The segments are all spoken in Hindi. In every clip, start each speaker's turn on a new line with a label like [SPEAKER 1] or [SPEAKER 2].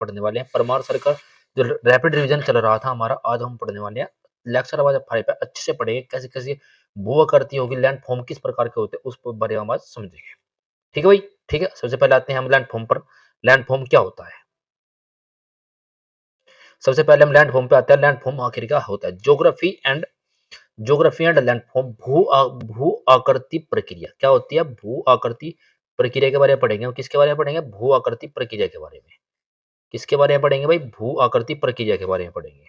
[SPEAKER 1] पढ़ने वाले हैं। परमार सर का जो रैपिड रिवीजन चल रहा था हमारा, आज हम पढ़ने वाले हैं लेक्चर वाइज 5 पे अच्छे से पढ़ेंगे, कैसे कैसे भू आकृति होगी, लैंड फॉर्म किस प्रकार के होते हैं उस पर बारे में हम आज समझेंगे। ठीक है भाई, ठीक है। सबसे पहले आते हैं हम लैंड फॉर्म पर। लैंड फॉर्म क्या होता है? सबसे पहले हम लैंड फॉर्म पे आते हैं। लैंड फॉर्म आखिर क्या होता है? ज्योग्राफी एंड लैंड फॉर्म, भू आकृति प्रक्रिया क्या होती है? भू आकृति प्रक्रिया के बारे में पढ़ेंगे। हम किसके बारे में पढ़ेंगे? भू आकृति प्रक्रिया के बारे में। किसके बारे में पढ़ेंगे भाई? भू आकृति प्रक्रिया के बारे में पढ़ेंगे।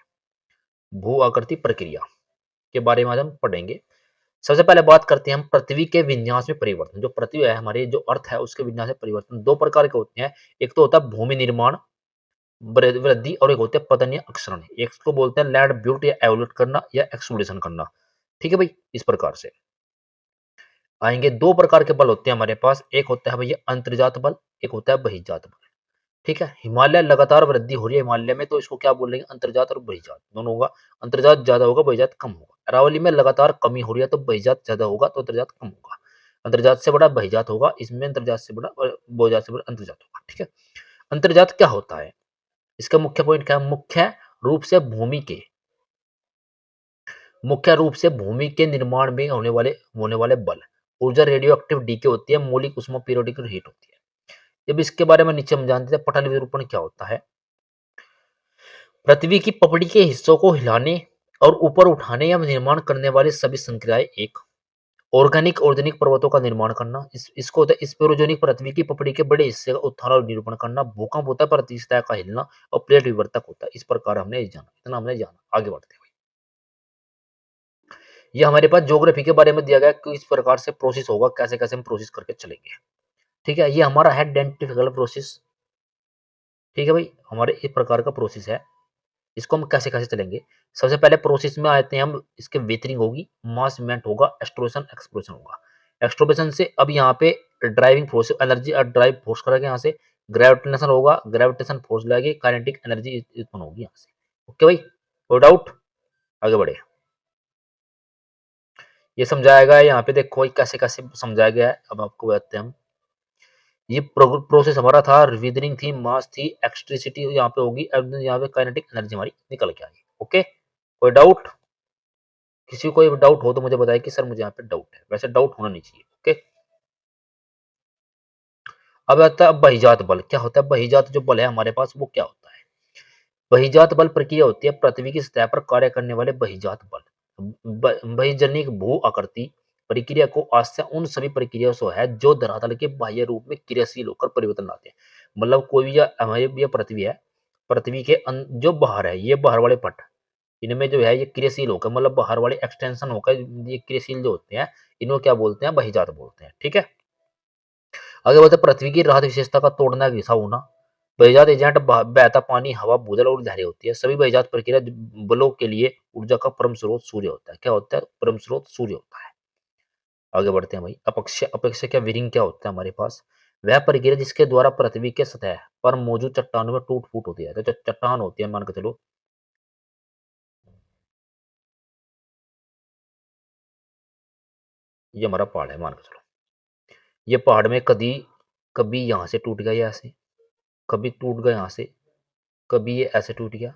[SPEAKER 1] भू आकृति प्रक्रिया के बारे में आज हम पढ़ेंगे। सबसे पहले बात करते हैं हम पृथ्वी के विन्यास में परिवर्तन। जो पृथ्वी है हमारी, जो अर्थ है, उसके विन्यास में परिवर्तन दो प्रकार के होते हैं। एक तो होता है भूमि निर्माण वृद्धि, और एक होते हैं पतन या अक्षरण। एक को बोलते हैं लैंड ब्यूट या एवोल्यूट करना या एक्सप्लोरेशन करना। ठीक है भाई, इस प्रकार से आएंगे। दो प्रकार के बल होते हैं हमारे पास। एक होता है भैया अंतर्जात बल, एक होता है बहिर्जात बल। ठीक है, हिमालय लगातार वृद्धि हो रही है हिमालय में, तो इसको क्या बोलेंगे? अंतर्जात और बहिर्जात दोनों होगा। अंतर्जात ज्यादा होगा, बहिर्जात कम होगा। अरावली में लगातार कमी हो रही है, तो बहिर्जात ज्यादा होगा तो अंतर्जात कम होगा। अंतर्जात से बड़ा बहिर्जात होगा, इसमें अंतर्जात से बड़ा और बहिर्जात से बड़ा अंतर्जात होगा। ठीक है, अंतर्जात क्या होता है? इसका मुख्य पॉइंट क्या है? मुख्य रूप से भूमि के निर्माण में होने वाले बल। ऊर्जा रेडियो एक्टिव डीके होती है, मौलिक उष्मा पीरियोडिक हीट होती है। जब इसके बारे में नीचे हम जानते हैं। पटल विरूपण क्या होता है? पृथ्वी की पपड़ी के हिस्सों को हिलाने और ऊपर उठाने या निर्माण करने वाली सभी संक्रियाएं। एक ऑर्गेनिक ऑर्गेनिक पर्वतों का निर्माण करना, इसको होता है स्पेरोजेनिक। पृथ्वी की पपड़ी के बड़े हिस्से का उत्थान और निरूपण करना। भूकंप होता है पृथ्वी सतह का हिलना, और प्लेट विवर्तक होता है। इस प्रकार हमने जाना, इतना हमने जाना। आगे बढ़ते हैं। ये हमारे पास ज्योग्राफी के बारे में दिया गया कि इस प्रकार से प्रोसेस होगा, कैसे कैसे हम प्रोसेस करके चलेंगे। ठीक है, ये हमारा है डेंटिफिकल प्रोसेस। ठीक है भाई, हमारे इस प्रकार का प्रोसेस है, इसको हम कैसे कैसे चलेंगे। सबसे पहले प्रोसेस में आते हैं हम। इसके वेथरिंग होगी, मास मूवमेंट होगा, एक्सट्रोशन एक्सप्लोशन होगा। एक्सट्रोवेशन से अब यहाँ पे ड्राइविंग फोर्स, एनर्जी और ड्राइव फोर्स करेगा। यहाँ से ग्रेविटेशन होगा, ग्रेविटेशन फोर्स लगेगी, काइनेटिक एनर्जी उत्पन्न होगी यहाँ से। ओके भाई, नो डाउट। आगे बढ़े। ये समझाया गया है यहाँ पे, देखो कैसे कैसे समझाया गया है। अब आपको बताते हैं हम। ये प्रोसेस हमारा था, वेदरिंग थी, मास थी, एक्सट्रिसिटी यहाँ पे होगी, अब यहाँ पे काइनेटिक एनर्जी हमारी निकल के आएगी। ओके, कोई डाउट? किसी को कोई डाउट हो तो मुझे बताए कि सर मुझे यहाँ पे डाउट है। वैसे डाउट होना नहीं चाहिए। ओके, अब आता है बहिजात बल। क्या होता है बहिजात जो बल है हमारे पास, वो क्या होता है? बहिजात बल प्रक्रिया होती है पृथ्वी की सतह पर कार्य करने वाले बहिजात बल। बहिर्जनिक भू आकृति प्रक्रिया को आश्रय उन सभी प्रक्रियाओं से है जो धरातल के बाह्य रूप में क्रियाशील होकर परिवर्तन लाते हैं। मतलब कोई भी हमारी ये पृथ्वी है, पृथ्वी के जो बाहर है, ये बाहर वाले पट, इनमें जो है ये क्रियाशील होकर, मतलब बाहर वाले एक्सटेंशन होकर ये क्रियाशील जो होते हैं, इनको क्या बोलते हैं? बहिजात बोलते हैं। ठीक है, आगे बढ़ते हैं। पृथ्वी की राहत विशेषता का तोड़ना घिसा होना। बहिर्जात एजेंट बहता पानी, हवा, भूजल और लहरें होती है। सभी बहिर्जात प्रक्रिया बलों के लिए ऊर्जा का परम स्रोत सूर्य होता है। क्या होता है? परम स्रोत सूर्य होता है। आगे बढ़ते हैं भाई। अपेक्षा अपेक्षा क्या विरिंग क्या होता है हमारे पास? वह प्रक्रिया जिसके द्वारा पृथ्वी के सतह पर मौजूद चट्टानों में टूट फूट होती है। तो चट्टान होती है, मान के चलो ये हमारा पहाड़ है, मान के चलो ये पहाड़ में कभी कभी यहाँ से टूट गया, ऐसे कभी टूट गया यहाँ से, कभी ये ऐसे टूट गया,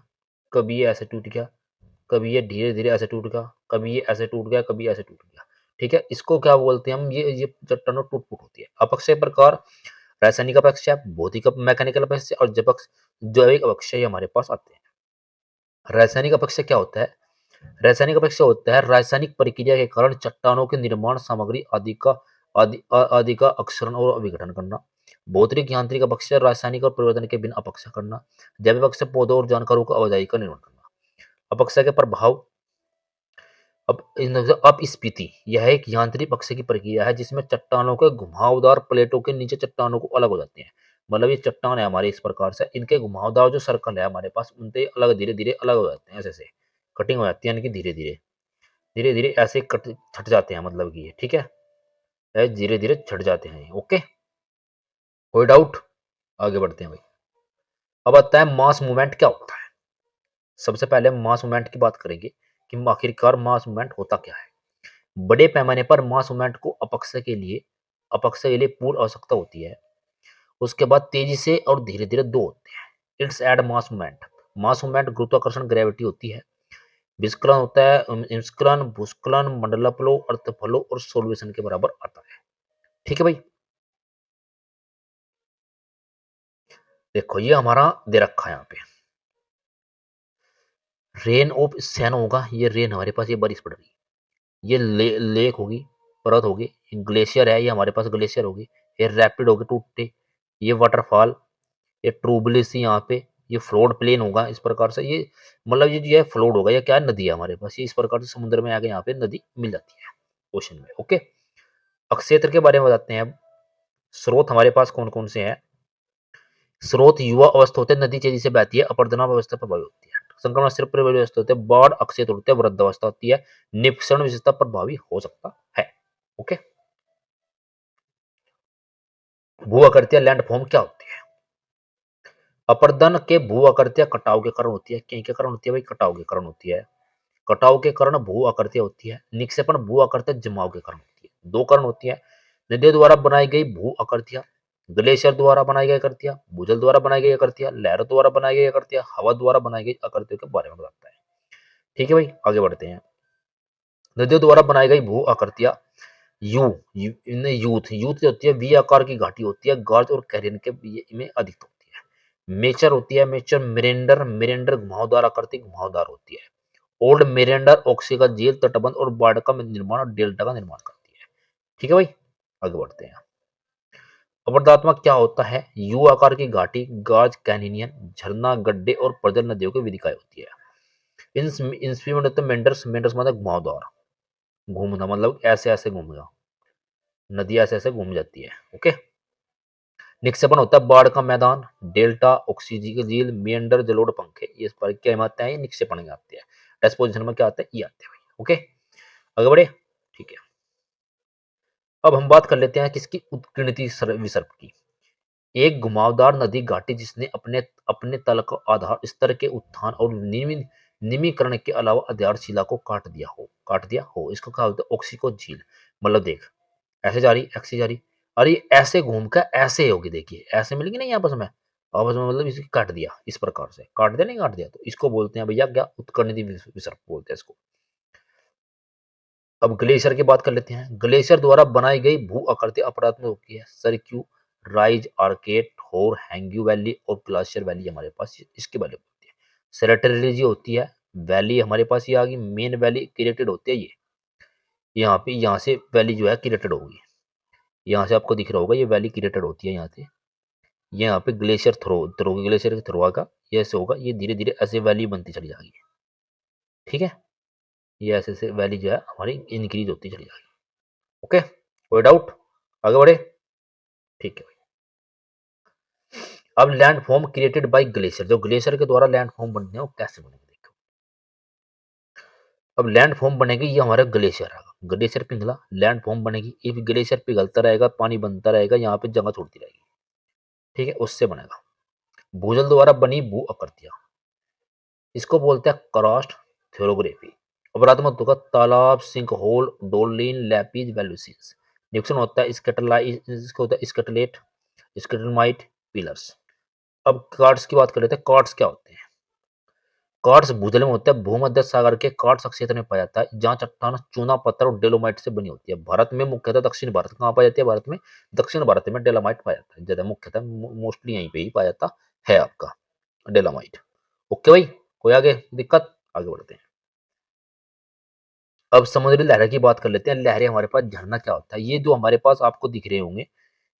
[SPEAKER 1] कभी ये ऐसे टूट गया, कभी ये धीरे धीरे ऐसे टूट गया, कभी ये ऐसे टूट गया, कभी ऐसे टूट गया। ठीक है, इसको क्या बोलते हैं हम? ये चट्टानों टूट फूट होती है। अपक्षय प्रकार रासायनिक अपक्षय, भौतिक मैकेनिकल अपक्षय और जैविक अपक्षय हमारे पास आते हैं। रासायनिक अपक्षय क्या होता है? रासायनिक अपक्षय होता है रासायनिक प्रक्रिया के कारण चट्टानों के निर्माण सामग्री आदि का अक्षरण और विघटन करना। भौतिक यांत्रिक अपक्षय रासायनिक और परिवर्तन के बिना अपक्षय करना। जैविक अपक्षय पौधों और जानकारों को आवाजाही का निर्माण करना। अपक्षय के प्रभाव। अपस्फीति यह एक यांत्रिक पक्ष की प्रक्रिया है जिसमें चट्टानों के घुमावदार प्लेटों के नीचे चट्टानों को अलग हो जाते हैं। मतलब ये चट्टान है हमारे, इस प्रकार से इनके घुमावदार जो सर्कल है हमारे पास, उनसे अलग धीरे धीरे अलग हो जाते हैं। ऐसे से कटिंग हो जाती है, यानी कि धीरे धीरे ऐसे कट छट जाते हैं, मतलब कि ये ठीक है, धीरे धीरे छट जाते हैं। ओके, कोई डाउट? आगे बढ़ते हैं भाई। अब आता है मास मूवमेंट क्या होता है। सबसे पहले मास मूवमेंट की बात करेंगे कि आखिरकार मास मूवमेंट होता क्या है। बड़े पैमाने पर मास मूवमेंट को अपक्षय के लिए पूर्व आवश्यकता होती है। उसके बाद तेजी से और धीरे धीरे दो होते हैं। इट्स एड मास मोमेंट। मास मोमेंट गुरुत्वाकर्षण ग्रेविटी होती है। विस्कलन होता है हिमस्खलन, भूस्खलन, मंडलापलो, अर्तफलो और सोल्वेशन के बराबर आता है। ठीक है भाई, देखो ये हमारा दे रखा है यहाँ पे, रेन ऑफ सैन होगा, ये रेन हमारे पास ये बारिश पड़ रही है, ये लेक होगी, परत होगी, ग्लेशियर है, ये हमारे पास ग्लेशियर होगी, ये रैपिड होगी टूटते, ये वाटरफॉल, ये ट्रूबलिस यहाँ पे, ये फ्लोड प्लेन होगा इस प्रकार से, ये मतलब ये जो है फ्लोड होगा, ये क्या है, नदी है हमारे पास, ये इस प्रकार से समुद्र में आके यहाँ पे नदी मिल जाती है ओशन में। ओके, अक्षेत्र के बारे में बताते हैं अब। स्रोत हमारे पास कौन कौन से हैं? स्रोत युवा अवस्था होते हैं, नदी तेजी से बहती है, अपरदनाव अवस्था प्रभावी होती है, संक्रमण सिर्फ प्रभावी अवस्था होते हैं, बाढ़ अक्षेत्र होते हैं, वृद्ध अवस्था होती है, निपक्षण विशेषता प्रभावी हो सकता है। ओके, भू आकृतियां लैंडफॉर्म क्या होती है? अपरदन के भू आकृतियां कटाव के कारण होती है, कहीं के कारण होती है भाई, कटाव के कारण होती है, कटाव के कारण भू आकृतियां होती है, निक्षेपण भू आकृतियां जमाव के कारण होती है, दो कारण होती है, नदियों द्वारा बनाई गई भू आकृतियां, ग्लेशियर द्वारा बनाई गई आकृतियां, भूजल द्वारा बनाई गई आकृतियां, लहरों द्वारा बनाई गई आकृतियां, हवा द्वारा बनाई गई आकृतियों के बारे में बताता है। ठीक है भाई, आगे बढ़ते हैं। नदियों द्वारा बनाई गई भू आकृतियां, इनमें यूथ यूथ जो होती है वी आकार की घाटी होती है, गार्ज और कैरियन के में अधिक होती है। मेचर होती है, मेचर मिरेंडर, मिरेंडर घुमावदार आकृति घुमावदार होती है। ओल्ड मिरेंडर ऑक्सी का झील तटबंध और बाढ़ का निर्माण और डेल्टा का निर्माण करती है। ठीक है भाई, आगे बढ़ते हैं। अपवर्तनात्मक क्या होता है? यू आकार की घाटी, गार्ज, कैनियन, झरना, गड्ढे और प्रजल नदियों की विधिकाएं होती है। इन मेंडर्स, मेंडर्स मतलब घुमावदार, घूमना मतलब ऐसे ऐसे घूमेगा, नदी ऐसे ऐसे घूम जाती है। ओके, निक्षेपण होता है बाढ़ का मैदान, डेल्टा, ऑक्सीजी की झील, मेंडर, जलोढ़ पंखे, ये पर क्या आते हैं? ये निक्षेपण में आते हैं। डिस्पोजिशन में क्या आते हैं? ये आते हैं भाई। ओके, आगे बढ़े। ठीक है, अब हम बात कर लेते हैं किसकी? उत्कीर्णित विसर्प की। एक घुमावदार नदी घाटी जिसने अपने अपने तल का आधार स्तर के उत्थान और निमीकरण के अलावा आधारशिला को काट दिया हो, इसको क्या बोलते हैं? ऑक्सी को झील। मतलब देख, ऐसे जा रही, ऐसे जा रही, और ये ऐसे घूम कर ऐसे होगी, देखिए ऐसे मिलेगी नहीं आपस में, आपस में मतलब इसे काट दिया, इस प्रकार से काट दिया, नहीं काट दिया, तो इसको बोलते हैं भैया क्या? उत्कीर्णित विसर्प बोलते हैं इसको। अब ग्लेशियर की बात कर लेते हैं। ग्लेशियर द्वारा बनाई गई भू आकृति अपरात्मक होती है, सरक्यू, राइज, आर्केट, होर, हैंग्यू वैली और ग्लाशियर वैली हमारे पास इसके वैली होती है। सेरेटरी होती है, वैली हमारे पास ये आ गई, मेन वैली क्रिएटेड होती है, ये यहाँ पे, यहाँ से वैली जो है क्रिएटेड होगी, यहाँ से आपको दिख रहा होगा ये वैली क्रिएटेड होती है यहाँ से, यहाँ पे ग्लेशियर थ्रो ग्लेशियर के थ्रो आएगा, ये ऐसे होगा, ये धीरे धीरे ऐसे वैली बनती चली जाएगी। ठीक है, ये ऐसे ऐसे वैली जो है हमारी इंक्रीज होती चली जाएगी। ओके, कोई डाउट? आगे बढ़े। ठीक है, अब land form created by glacier, जो ग्लेशियर के द्वारा लैंड फॉर्म बनते हैं वो कैसे बनेंगे देखो। अब लैंड फॉर्म बनेगी, ये हमारा ग्लेशियर आएगा, ग्लेशियर पिघला, लैंड फॉर्म बनेगी, ये ग्लेशियर पिघलता रहेगा, पानी बनता रहेगा, यहाँ पे जगह छोड़ती रहेगी। ठीक है, उससे बनेगा। भूजल द्वारा बनी भू आकृतियां, इसको बोलते हैं क्रॉस्ट थ्योरोग्राफी। अपरात्मक होगा तालाब, sink hole, Dolin, lapies, वैल्यूसीज। Nixon होता है स्केटलाइट, इसको होता है स्केटलेट, स्केटलमाइट, पिलर्स। अब कार्ड्स की बात कर लेते हैं। कार्ड्स क्या होते हैं? कार्ड्स भूजल में होता है, भूमध्य सागर के कार्ड्स क्षेत्र में पाया जाता है, जहाँ चट्टान चूना पत्थर और डेलोमाइट से बनी होती है। भारत में मुख्यतः दक्षिण भारत कहाँ पाई जाती है? भारत में दक्षिण भारत में डेलोमाइट पाया जाता है ज्यादा, मुख्यतः मोस्टली यहीं पे ही पाया जाता है आपका डेलोमाइट। ओके भाई, कोई आगे दिक्कत? आगे बढ़ते हैं। अब समुद्री लहरें की बात कर लेते हैं। लहरें हमारे पास, झरना क्या होता है? ये जो हमारे पास आपको दिख रहे होंगे,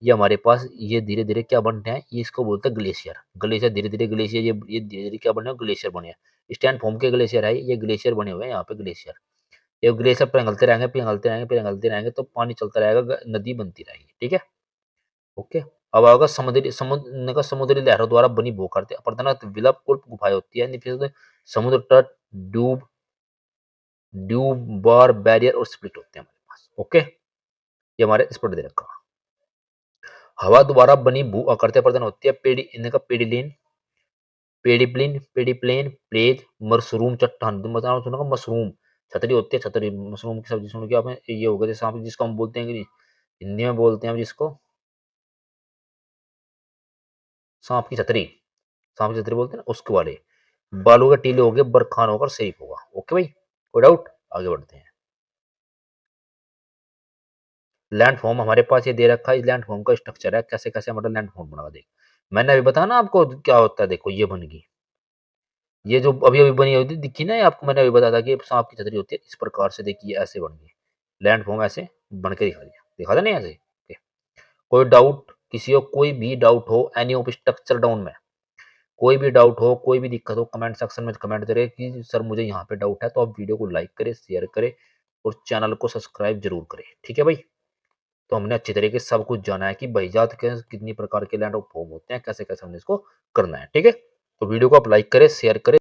[SPEAKER 1] ये हमारे पास ये धीरे धीरे क्या बन रहे हैं? ये इसको बोलते हैं ग्लेशियर। ग्लेशियर धीरे धीरे ग्लेशियर, ये धीरे धीरे क्या बने हैं? ग्लेशियर बने हैं। स्टैंड फॉर्म के ग्लेशियर है, ये ग्लेशियर बने हुए हैं यहाँ पे ग्लेशियर। ये ग्लेशियर पिघलते रहेंगे, पिघलते रहेंगे, पिघलते रहेंगे, तो पानी चलता रहेगा, नदी बनती रहेगी। ठीक है, ओके। अब आएगा समुद्री लहरों द्वारा बनी भूखरते प्रधानत विलप कुल्प गुफाएं होती है, निफित समुद्र तट, ड्यूब ड्यूब बार, बैरियर और स्प्लिट होते हैं हमारे पास। ओके, ये हमारे इस पर दे रखा। हवा द्वारा बनी भू आकृतियां प्रदान होती है, इनका पेडिलिन, पेडिप्लेन, प्लेज, मशरूम चट्टान। तुम बताओ, सुनो मशरूम, छतरी होती है, छतरी मशरूम की सब्जी सुन के आपने, ये होगा जैसे आप जिसको हम बोलते हैं कि हिंदी में बोलते हैं हम जिसको सांप की छतरी, सांप की छतरी बोलते हैं ना, उसके वाले। बालू के टीले हो गए, बरखान होकर सेफ होगा। ओके भाई, कोई डाउट? आगे बढ़ते हैं। लैंड फॉर्म हमारे पास ये दे रखा है, इस लैंड फॉर्म का स्ट्रक्चर है, कैसे कैसे हमारा लैंड फॉर्म बना देख। मैंने अभी बताया ना आपको क्या होता है, देखो ये बन गई, ये जो अभी अभी बनी हुई दिखी ना, ये आपको मैंने अभी बताया था कि सांप की छतरी होती है, इस प्रकार से देखिए ऐसे बन गई। लैंड फॉर्म ऐसे बन के दिखा था नहीं ऐसे। ओके। कोई डाउट किसी को, कोई भी डाउट हो एनी ऑफ स्ट्रक्चर डाउन में, कोई भी डाउट हो, कोई भी दिक्कत हो, कमेंट सेक्शन में कमेंट करें कि सर मुझे यहाँ पे डाउट है, तो आप वीडियो को लाइक करें, शेयर करें और चैनल को सब्सक्राइब जरूर करें। ठीक है भाई। तो हमने अच्छी तरीके से सब कुछ जाना है कि बहिजात के कितनी प्रकार के लैंड ऑफ फॉर्म होते हैं, कैसे कैसे हमने इसको करना है। ठीक है। तो वीडियो को आप लाइक करें, शेयर करें।